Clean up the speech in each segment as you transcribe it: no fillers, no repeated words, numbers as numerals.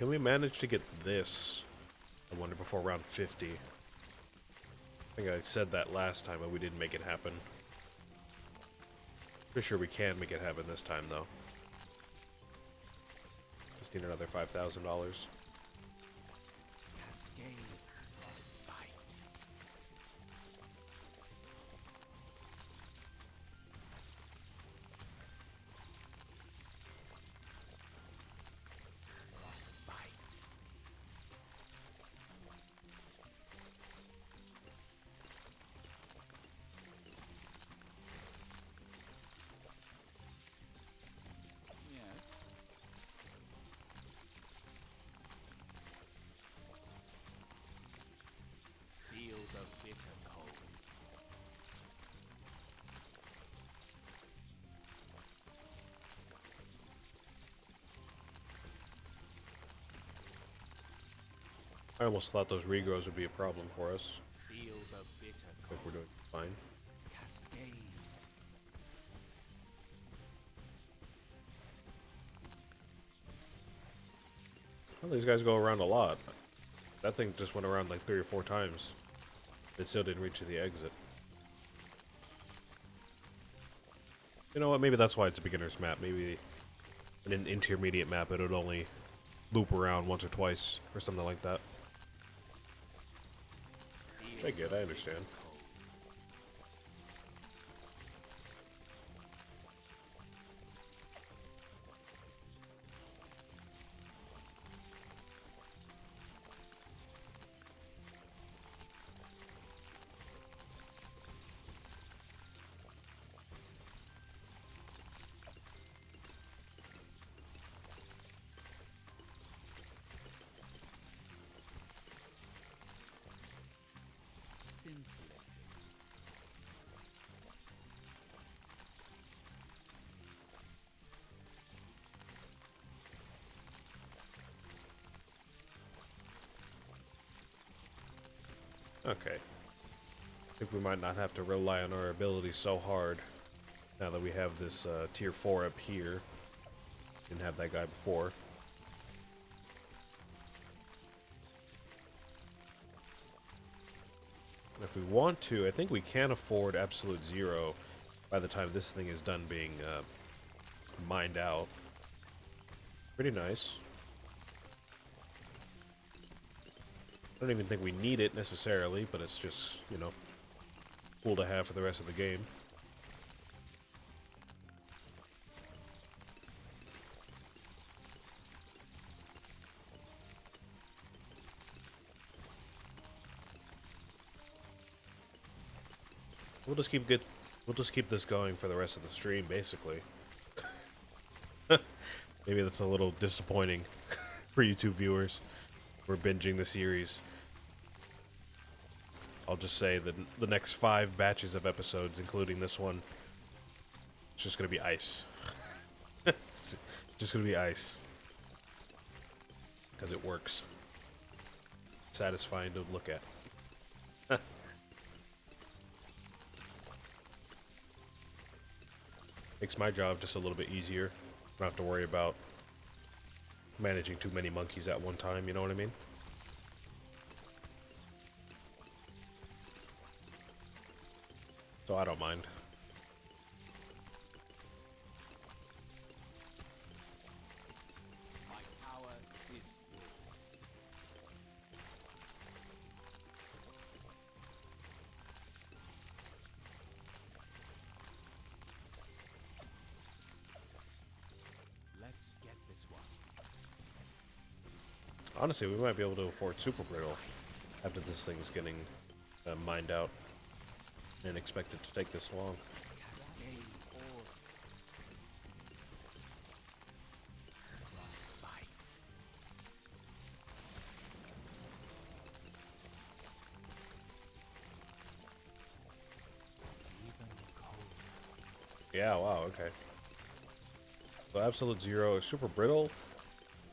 can we manage to get this? I wonder before round 50. I think I said that last time, but we didn't make it happen. Pretty sure we can make it happen this time, though. Just need another $5,000. I almost thought those regrows would be a problem for us. I think we're doing fine. Well, these guys go around a lot. That thing just went around like 3 or 4 times. It still didn't reach the exit. You know what? Maybe that's why it's a beginner's map. Maybe in an intermediate map, it would only loop around once or twice or something like that. I get, I understand. Okay. I think we might not have to rely on our abilities so hard now that we have this tier 4 up here. Didn't have that guy before. And if we want to, I think we can afford absolute zero by the time this thing is done being mined out. Pretty nice. I don't even think we need it necessarily, but it's just, you know, cool to have for the rest of the game. We'll just keep this going for the rest of the stream, basically. Maybe that's a little disappointing for YouTube viewers. We're binging the series. I'll just say that the next 5 batches of episodes, including this one, it's just gonna be ice. It's just gonna be ice. Because it works. Satisfying to look at. Makes my job just a little bit easier. Don't have to worry about managing too many monkeys at one time, you know what I mean? So I don't mind. Honestly, we might be able to afford Super Brittle after this thing's getting mined out. Didn't expect it to take this long. Yeah, wow, okay. So Absolute Zero is Super Brittle.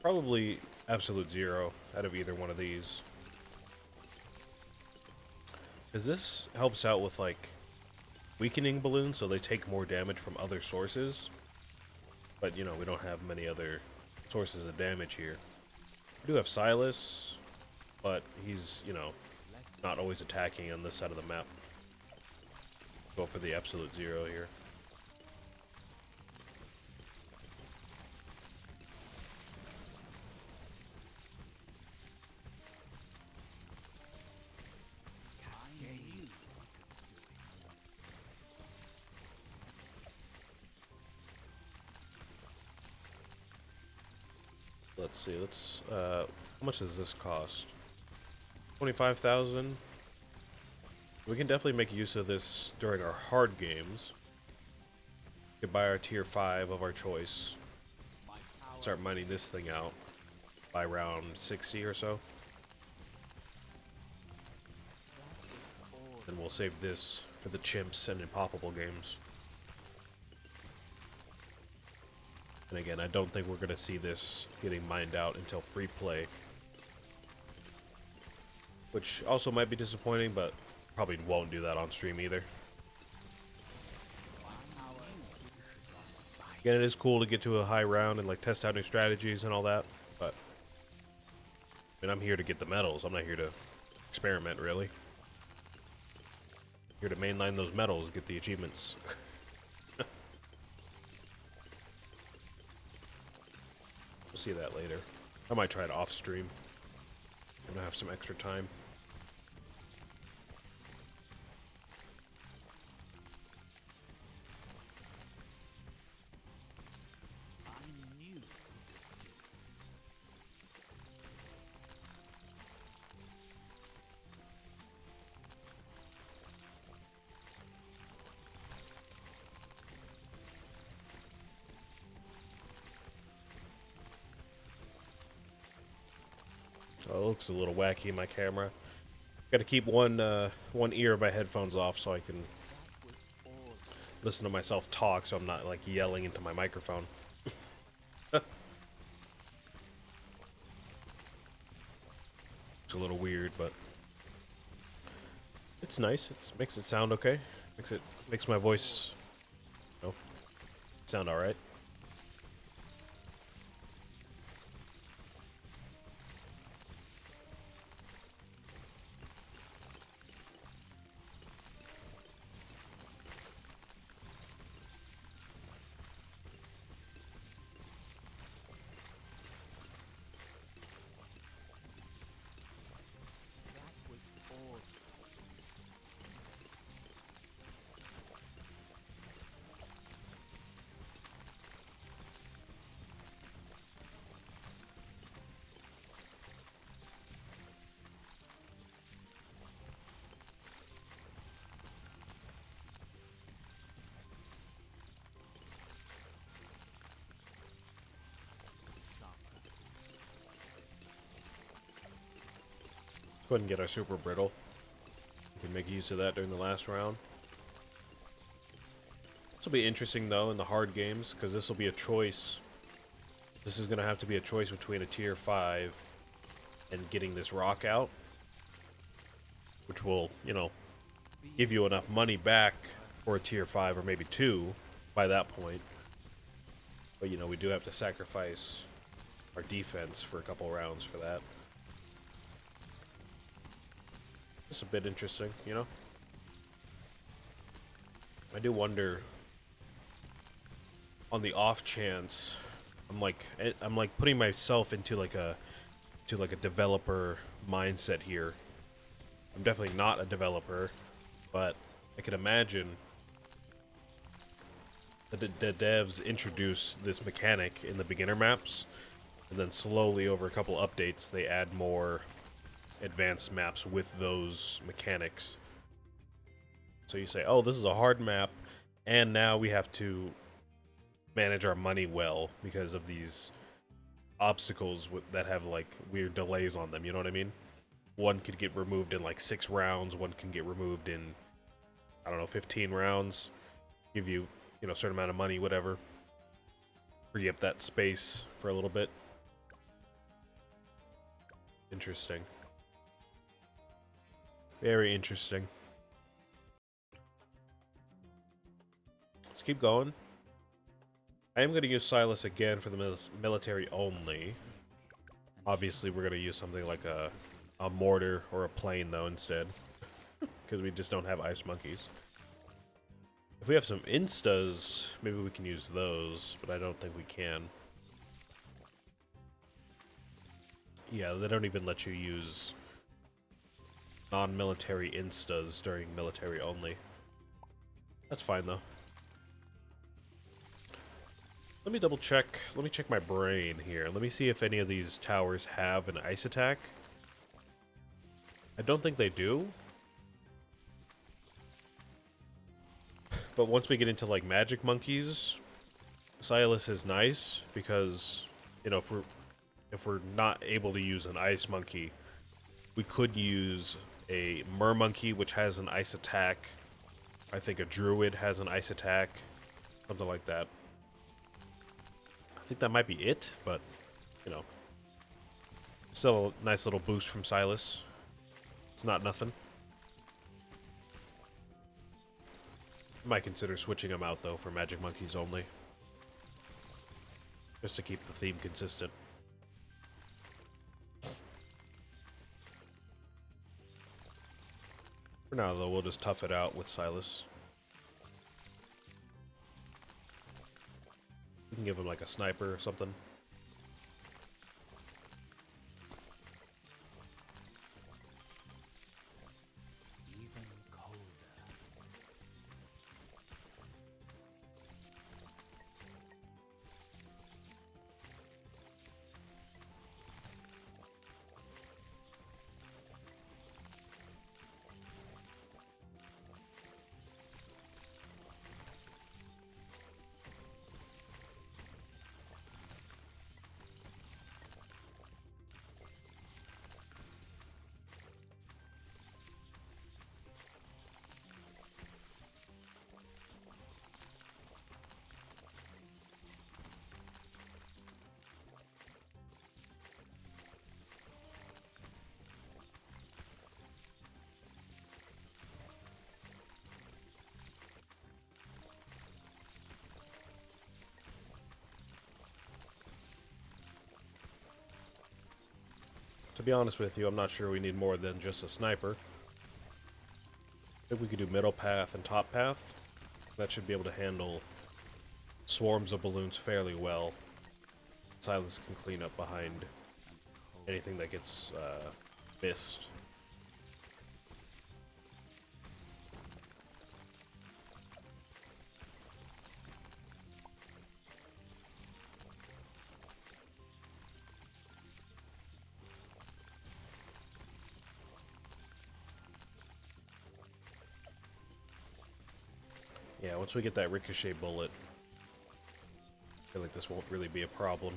Probably Absolute Zero out of either one of these. Because this helps out with, like, weakening balloons, so they take more damage from other sources. But, you know, we don't have many other sources of damage here. We do have Silas, but he's, you know, not always attacking on this side of the map. Go for the absolute zero here. Let's see, how much does this cost? 25,000. We can definitely make use of this during our hard games. We could buy our tier 5 of our choice. Start mining this thing out by round 60 or so. Then we'll save this for the chimps and impoppable games. And again, I don't think we're going to see this getting mined out until free play. Which also might be disappointing, but probably won't do that on stream either. Again, it is cool to get to a high round and like test out new strategies and all that, but I mean, I'm here to get the medals. I'm not here to experiment, really. Here to mainline those medals, get the achievements. We'll see that later. I might try it off stream. I'm gonna have some extra time. Oh, it looks a little wacky in my camera. Got to keep one ear of my headphones off so I can listen to myself talk, so I'm not like yelling into my microphone. It's a little weird, but it's nice. It makes it sound okay. Makes my voice, you know, sound all right. Go ahead and get our super brittle. We can make use of that during the last round. This will be interesting though in the hard games, because this will be a choice. This is going to have to be a choice between a tier 5 and getting this rock out, which will, you know, give you enough money back for a tier 5 or maybe 2 by that point. But you know, we do have to sacrifice our defense for a couple rounds for that. It's a bit interesting, you know? I do wonder, on the off chance, I'm like putting myself into like a developer mindset here. I'm definitely not a developer, but I can imagine that the devs introduce this mechanic in the beginner maps, and then slowly over a couple updates they add more advanced maps with those mechanics. So you say, oh, this is a hard map, and now we have to manage our money well because of these obstacles that have like weird delays on them, you know what I mean? One could get removed in like 6 rounds, one can get removed in, I don't know, 15 rounds. Give you, you know, a certain amount of money, whatever. Free up that space for a little bit. Interesting. Very interesting. Let's keep going. I am going to use Silas again for the military only. Obviously, we're going to use something like a mortar or a plane, though, instead. Because we just don't have ice monkeys. If we have some instas, maybe we can use those, but I don't think we can. Yeah, they don't even let you use non-military instas during military only. That's fine, though. Let me double check. Let me check my brain here. Let me see if any of these towers have an ice attack. I don't think they do. But once we get into, like, magic monkeys, Silas is nice because, you know, if we're not able to use an ice monkey, we could use a mer monkey, which has an ice attack. I think a druid has an ice attack. Something like that. I think that might be it, but, you know. Still a nice little boost from Silas. It's not nothing. Might consider switching them out, though, for magic monkeys only. Just to keep the theme consistent. For now, though, we'll just tough it out with Silas. We can give him, like, a sniper or something. To be honest with you, I'm not sure we need more than just a sniper. I think we could do middle path and top path. That should be able to handle swarms of balloons fairly well. Silas can clean up behind anything that gets missed. Yeah, once we get that ricochet bullet, I feel like this won't really be a problem.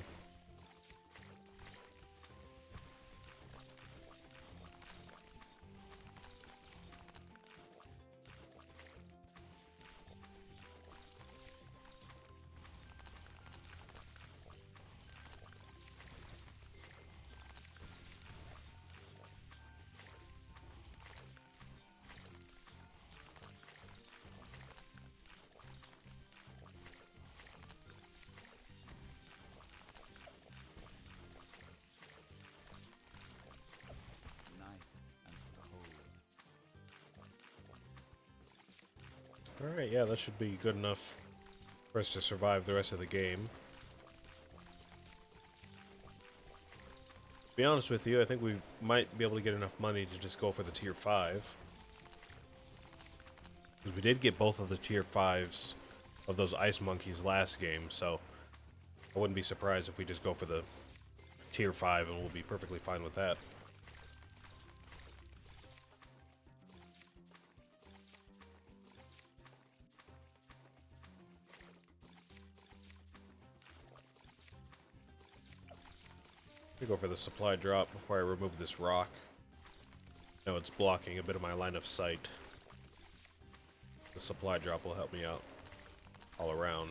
Alright, yeah, that should be good enough for us to survive the rest of the game. To be honest with you, I think we might be able to get enough money to just go for the tier 5. Because we did get both of the tier 5s of those ice monkeys last game, so I wouldn't be surprised if we just go for the tier 5 and we'll be perfectly fine with that. Let me go for the supply drop before I remove this rock. No, it's blocking a bit of my line of sight. The supply drop will help me out all around.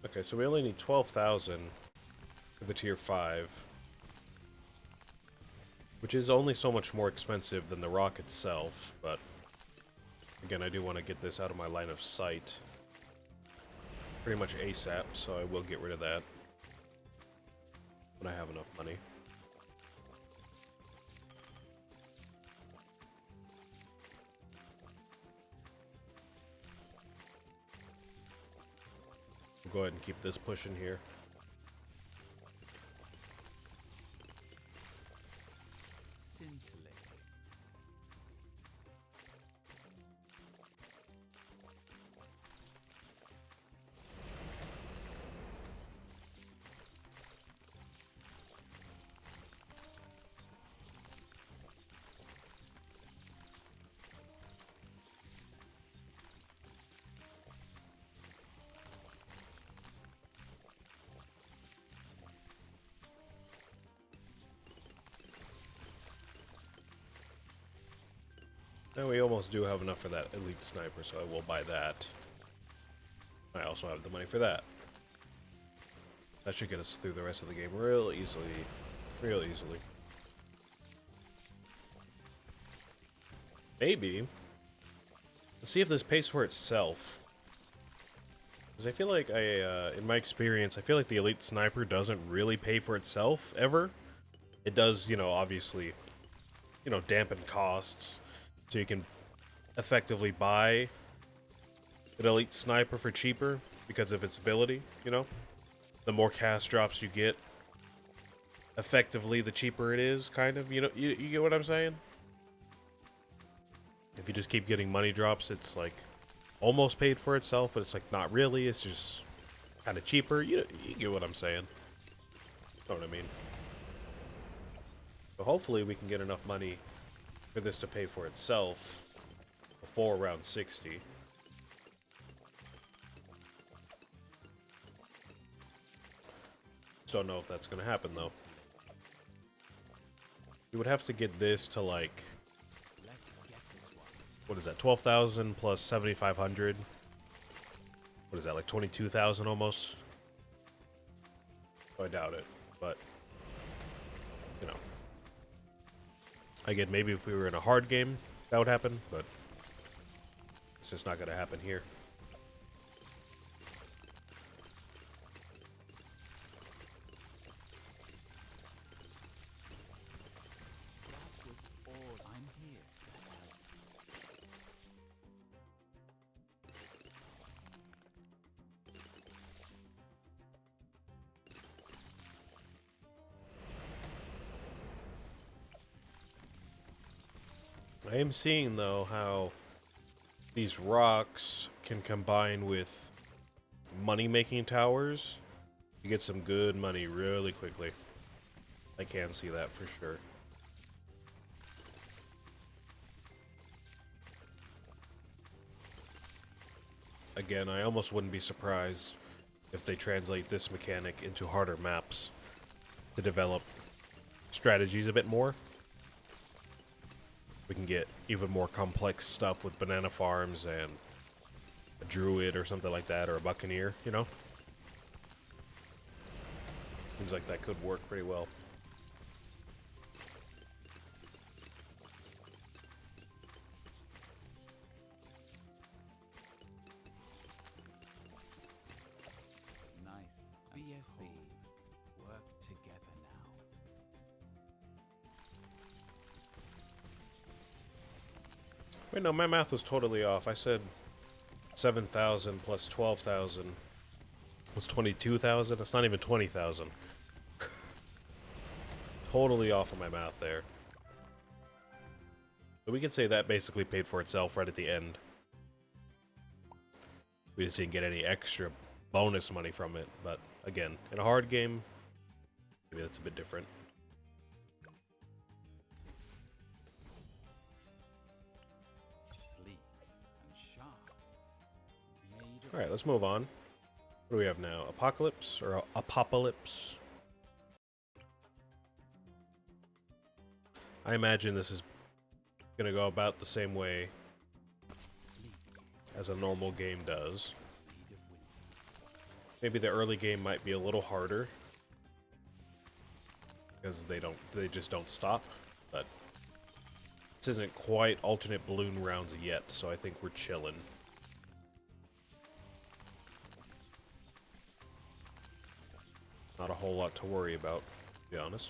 Okay, so we only need 12,000 for the tier 5. Which is only so much more expensive than the rock itself, but again, I do want to get this out of my line of sight pretty much ASAP, so I will get rid of that when I have enough money. We'll go ahead and keep this pushing here. Now we almost do have enough for that elite sniper, so I will buy that. I also have the money for that. That should get us through the rest of the game real easily. Real easily. Maybe. Let's see if this pays for itself. Because I feel like in my experience, I feel like the elite sniper doesn't really pay for itself, ever. It does, you know, obviously, you know, dampen costs. So you can effectively buy an elite sniper for cheaper because of its ability, you know? The more cast drops you get, effectively the cheaper it is, kind of. You know, you get what I'm saying? If you just keep getting money drops, it's like almost paid for itself, but it's like not really. It's just kind of cheaper. You get what I'm saying? Know what I mean? So hopefully we can get enough money for this to pay for itself before round 60. Don't know if that's going to happen, though. You would have to get this to, like, what is that, 12,000 plus 7,500? What is that, like 22,000 almost? I doubt it, but, you know. Again, maybe if we were in a hard game, that would happen, but it's just not going to happen here. I am seeing, though, how these rocks can combine with money-making towers. You get some good money really quickly. I can see that for sure. Again, I almost wouldn't be surprised if they translate this mechanic into harder maps to develop strategies a bit more. We can get even more complex stuff with banana farms and a druid or something like that, or a buccaneer, you know? Seems like that could work pretty well. Nice. BFB. Work together now. Wait, no, my math was totally off. I said 7,000 plus 12,000 was 22,000. It's not even 20,000. Totally off on my math there. So we can say that basically paid for itself right at the end. We just didn't get any extra bonus money from it. But again, in a hard game, maybe that's a bit different. Sleek and sharp. All right, let's move on. What do we have now? Apocalypse or Apocalypse? I imagine this is gonna go about the same way as a normal game does. Maybe the early game might be a little harder because they just don't stop. But this isn't quite alternate balloon rounds yet, so I think we're chilling. Not a whole lot to worry about, to be honest.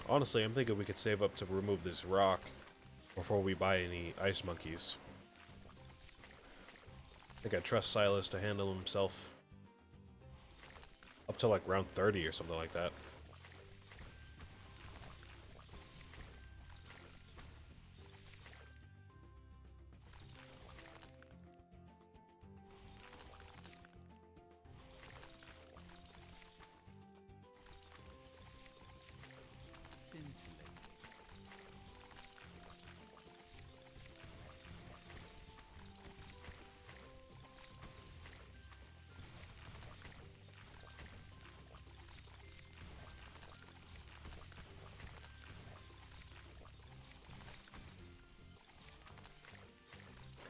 Honestly, I'm thinking we could save up to remove this rock before we buy any ice monkeys. I think I trust Silas to handle himself up to like round 30 or something like that. Scintillating.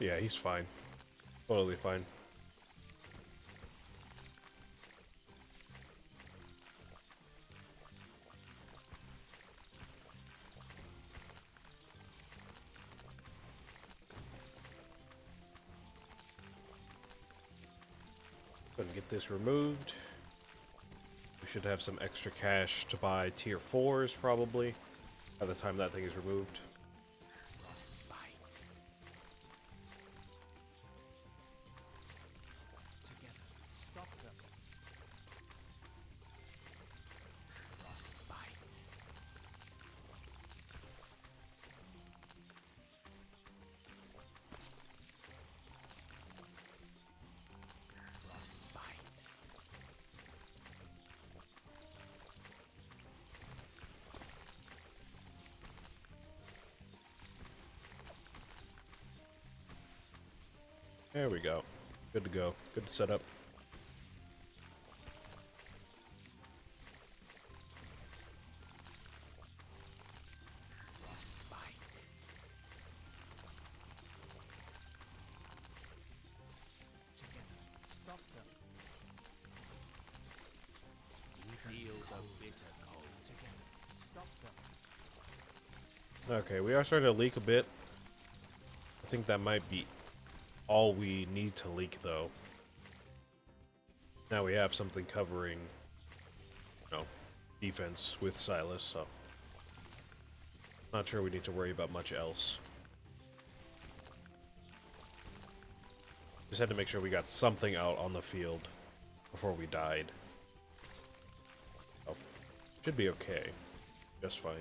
Yeah, he's fine. Totally fine. Go ahead and get this removed. We should have some extra cash to buy tier 4s probably by the time that thing is removed. Frostbite. Together, stop them. Frostbite. Frostbite. There we go. Good to go. Good to set up. Frostbite. Together, stop them. Feel the bitter cold. Together, stop them. Okay, we are starting to leak a bit. I think that might be all we need to leak, though. Now we have something covering, defense with Silas, so not sure we need to worry about much else. Just had to make sure we got something out on the field before we died. Oh, should be okay. Just fine.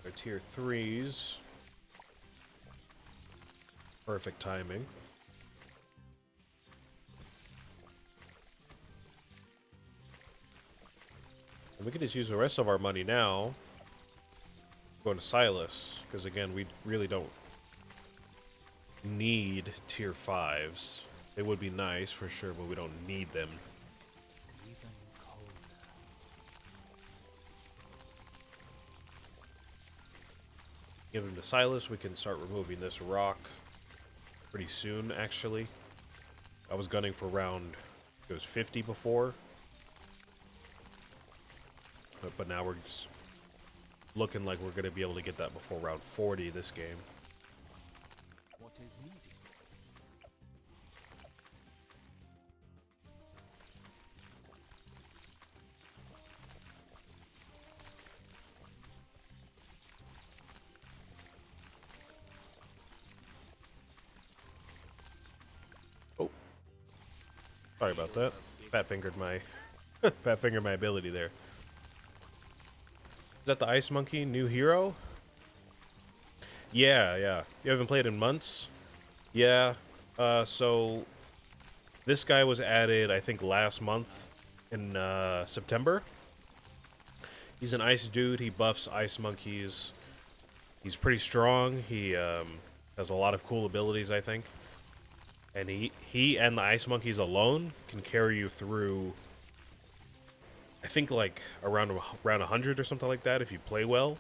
Our tier 3s. Perfect timing. And we can just use the rest of our money now. Go to Silas, because again, we really don't need tier 5s. They would be nice for sure, but we don't need them. Even colder. Give them to Silas, we can start removing this rock pretty soon, actually. I was gunning for round, it was 50 before. But now we're just looking like we're going to be able to get that before round 40 this game. What is needed? Oh. Sorry about that. Fat fingered my ability there. Is that the Ice Monkey new hero? Yeah. You haven't played in months? Yeah. So This guy was added, I think, last month in September. He's an ice dude. He buffs ice monkeys. He's pretty strong. He has a lot of cool abilities, I think. And he and the ice monkeys alone can carry you through, I think, like around 100 or something like that if you play well.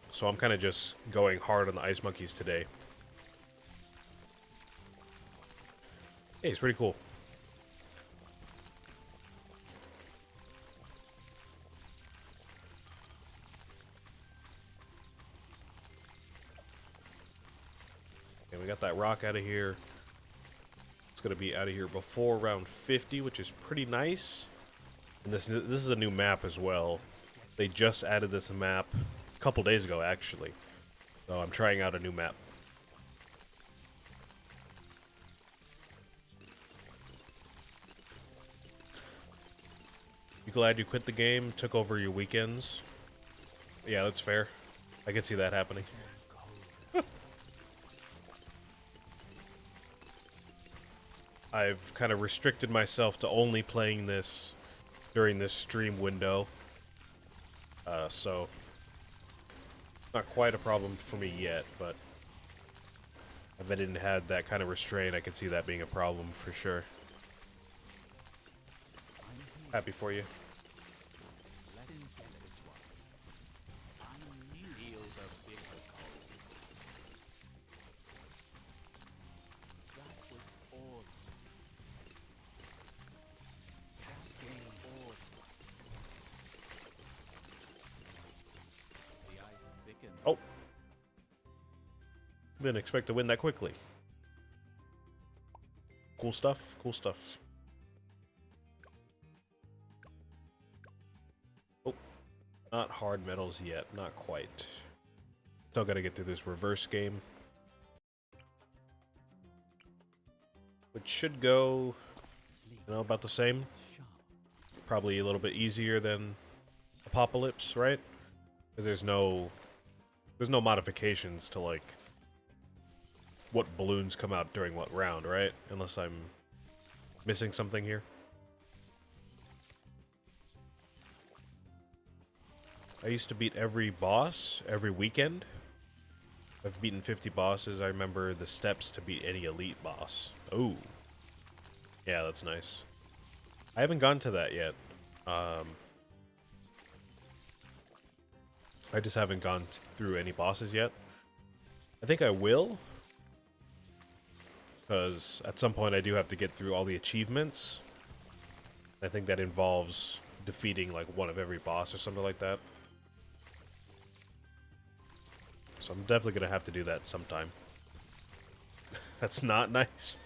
So I'm kind of just going hard on the ice monkeys today. Hey, he's pretty cool. And we got that rock out of here. It's going to be out of here before round 50, which is pretty nice. And this is a new map as well. They just added this map a couple days ago, actually. So I'm trying out a new map. You glad you quit the game, took over your weekends? Yeah, that's fair. I can see that happening. I've kind of restricted myself to only playing this during this stream window. So not quite a problem for me yet, but if I didn't have that kind of restraint, I could see that being a problem for sure. Happy for you. Oh. Didn't expect to win that quickly. Cool stuff, cool stuff. Oh. Not hard metals yet, not quite. Still gotta get through this reverse game. Which should go, you know, about the same. Probably a little bit easier than Apocalypse, right? Because there's no modifications to, like, what balloons come out during what round, right? Unless I'm missing something here. I used to beat every boss every weekend. I've beaten 50 bosses. I remember the steps to beat any elite boss. Oh. Yeah, that's nice. I haven't gone to that yet. I just haven't gone through any bosses yet. I think I will. Because at some point I do have to get through all the achievements. I think that involves defeating like one of every boss or something like that. So I'm definitely going to have to do that sometime. That's not nice.